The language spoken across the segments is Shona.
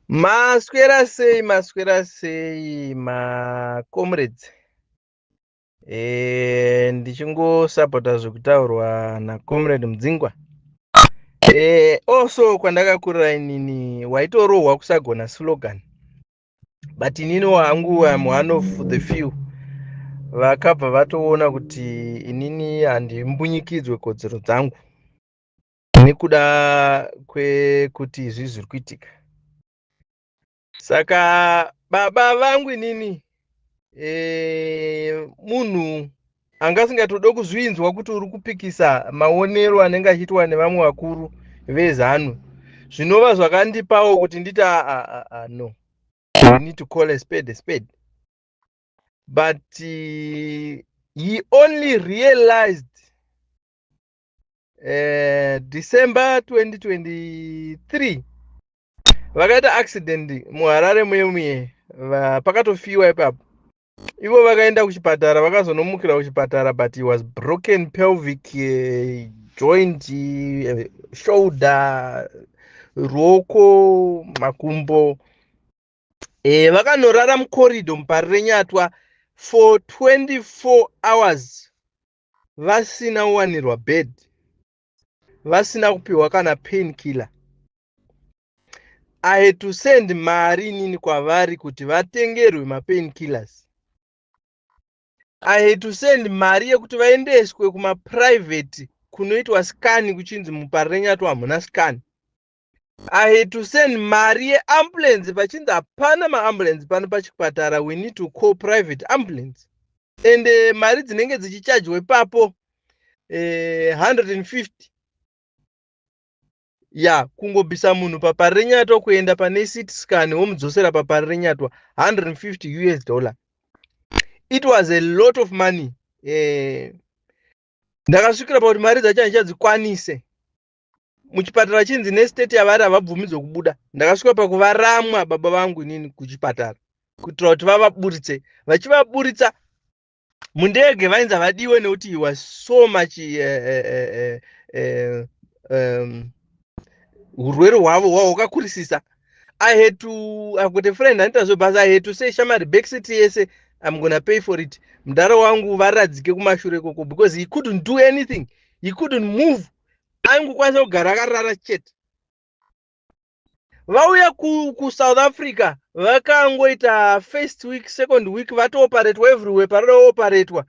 Maswera sei ma comrades. Ndichingosapota zvekutaurwa na comrade Mudzingwa. Also kwandakakurira inini waitorohwa kusagona slogan. But inini wangu am one of the few vakabva vatoona kuti inini handimbunyikidzwe kodzero dzangu nekuda kwekuti izvi zviri kuitika. Saka baba vangu inini munhu anga asingatoda kuzvinzwa kuti uri kupikisa maonero anenge achiitwa nevamwe vakuru vezanu, zvinova zvakandipawo kuti nditi no, we need to call a spade. But he only realized December 2023 vakaita accident muHarare muye pakatofiwa ipapo. Ivo vakaenda kuchipatara, vakazonomukira kuchipatara, but he was broken pelvic joint, shoulder, ruoko, makumbo. Vakanorara mukorido muParirenyatwa for 24 hours vasina kuwanirwa bed, vasina kupiwa kana pain killer. I had to send mari inini kwavari kuti vatengerwe mapain killers. I had to send mari yekuti vaendeswe kuma private kunoitwa scan kuchinzi muParirenyatwa hamuna scan. I had to send mari yeambulance pachinzi hapana maambulance pano pachipatara, we need to call private ambulance. And mari dzinenge dzichichajwe papo 150. Kungobvisa munhu paParirenyatwa kuenda pane CT scan womudzosera paParirenyatwa $150. It was a lot of money. Ndakasvikira pakuti mari dzacho handichadzikwanise. Muchipatara chinzi nestate yavari havabvumidzwe kubuda. Ndakasvika pakuvaramwa baba vangu inini kuchipatara kuitira kuti vavaburitse. Vachivaburitsa mundege vainzi vadiwe nekuti he was so much urwere hwavo hwakakurisisa. I've got a friend anoita zvebhasi. I had to say shamari backseat yese I'm gonna pay for it. Mudhara wangu varadzike kumashure koko because he couldn't do anything. He couldn't move. Angokwanisa kugara akarara chete. Vauya ku South Africa vakangoita first week, second week vatooperatwa everywhere parooperatwa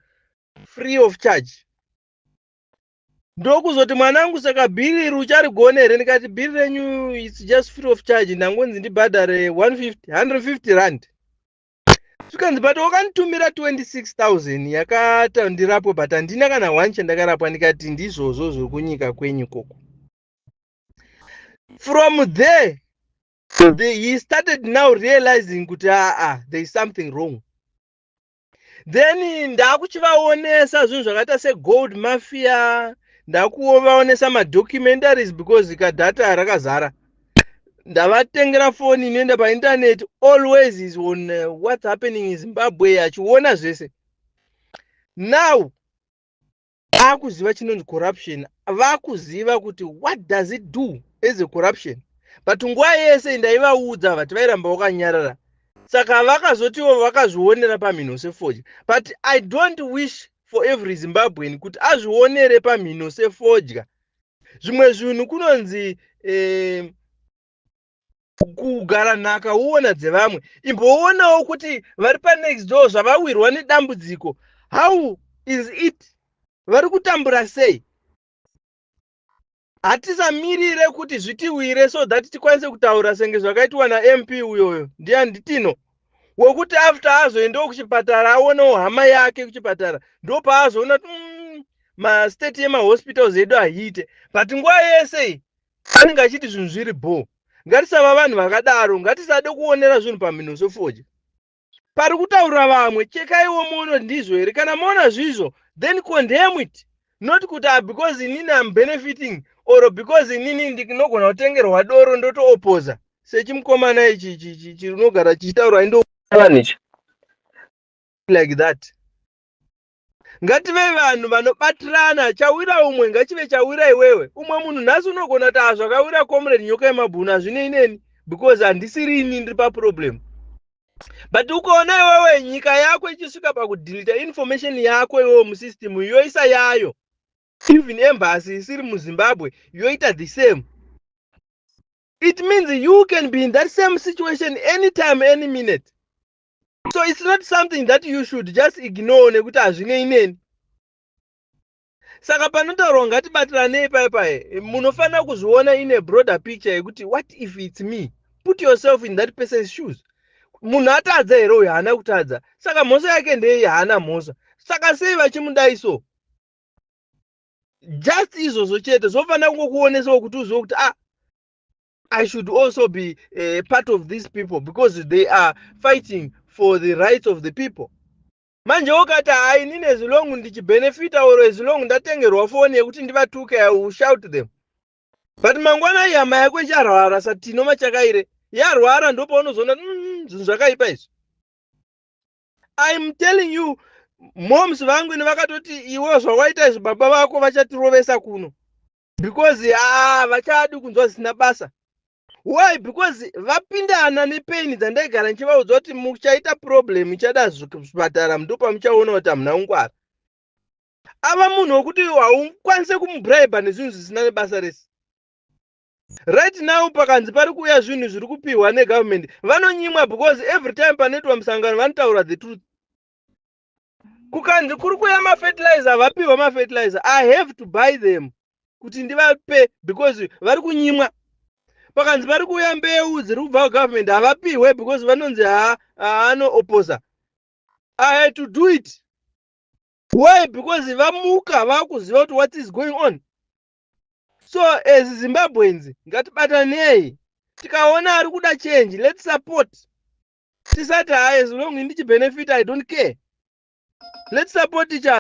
free of charge. Ndokuzoti mwanangu saka bhiri ucharigone here, ndikati bhiri renyu it's just free of charge, ndangonzi ndibhadhare 150 rand. Svikanzi but wakanditumira 26,000 yakata ndirapo, but handina kana one chandakarapwa. Ndikati ndizvozvo zviri kunyika kwenyu koko. From there he started now realizing kuti there is something wrong. Then ndakuchivaonesa zvinhu zvakaita segold mafia, ndakuvaonesa madocumentaries because ikadhata rakazara. Ndavatengera phone inoenda painternet, always is on what's happening in Zimbabwe, achiona zvese. Now akuziva chinonzi corruption, vakuziva kuti what does it do as a corruption. But nguva yese ndaivaudza vati vairamba vakanyarara, saka vakazotiwo vakazvionera pamhino seforge. But I don't wish for every Zimbabwean kuti azvionere pamhino sefodya. Zvimwe zvinhu kunonzi kugara nhaka uona dzevamwe. Imboonawo kuti vari panext door zvavawirwa nedambudziko. How is it? Vari kutambura sei? Hatisamirire kuti zvitiwire so that tikwanise kutaura senge zvakaitwa naMP uyoyo ndiani nditino, wekuti after azoendawo kuchipatara aonawo hama yake kuchipatara, ndo paazoona mastate yemahospitals edu ahiite. But nguva yese anenge achiti zvinhu zviri bho. Ngatisava vanhu vakadaro, ngatisade kuonera zvinhu pamhino sefoje. Pari kutaura vamwe, chekaiwo muono ndizvo here. Kana muona zvizvo, then condemn it. Not kuti because inini am benefiting or because inini ndinogona kutengerwa doro ndoto-opoza. Sechimukomana ichi chinogara chichitaura ndo like that. Ngative vanhu vanobatirana, chawira umwe ngachive chawira iwewe. Umwe munhu nhasi unogona kuti zvakawira comrade Nyoka yeMabhuna zvine ineni. because handisiri ini ndiri paproblem. But ukaona iwewe nyika yako ichisvika pakudhilita information yako iwewe musystem yoisa yayo, even embassy isiri muZimbabwe yoita the same, it means you can be in that same situation anytime, any minute. So it's not something that you should just ignore nekuti hazvine ineni. Saka panotaurwa ngatibatirane ipaipai, munofanira kuzviona in a broader picture yekuti what if it's me? Put yourself in that person's shoes. Munhu atadza here uyu haana kutadza, saka mhosva yake ndeye haana mhosva, saka sei vachimudai so? Just izvozvo chete zvofanira kungokuonesawo kuti uzive kuti I should also be part of these people because they are fighting for the rights of the people. Manje ukati inini as long ndichibenefita or as long ndatengerwa foni yekuti ndivatuke, I will shout them. But mangwana hama yako icharwara satino machakaire yarwara ndopa unozoona zvinhu zvakaipa izvi. I'm telling you, moms vangu ni vakatoti iwe zvawaita izvi baba vako vachatirovesa kuno because vachadi kunzwa zvisina basa. Why? Because vapindana nepain dzandaigara nichivaudza kuti muchaita problem ichada zvipatara ndopa muchaona kuti hamuna ungwara. Ava munhu wokuti haukwanise kumubribe nezvinhu zvisina nebasa rese. Right now pakanzi pari kuuya zvinhu zviri kupiwa negovernment vanonyimwa because every time panoitwa musangano vanotaura the truth. Kukanzi kuri kuuya mafertilizer vapiwa mafertilizer, I have to buy them kuti ndivape because vari kunyimwa. Pakanzi pari kuuya mbeu dziri kubva kugovernment havapiwe because vanonzi anoopposa. I had to do it. Why? Because vamuka vakuziva kuti what is going on. So as Zimbabweans ngatibatanei, tikaona ari kuda change, let's support. Tisati as long ndichi benefit I don't care. Let's support each other.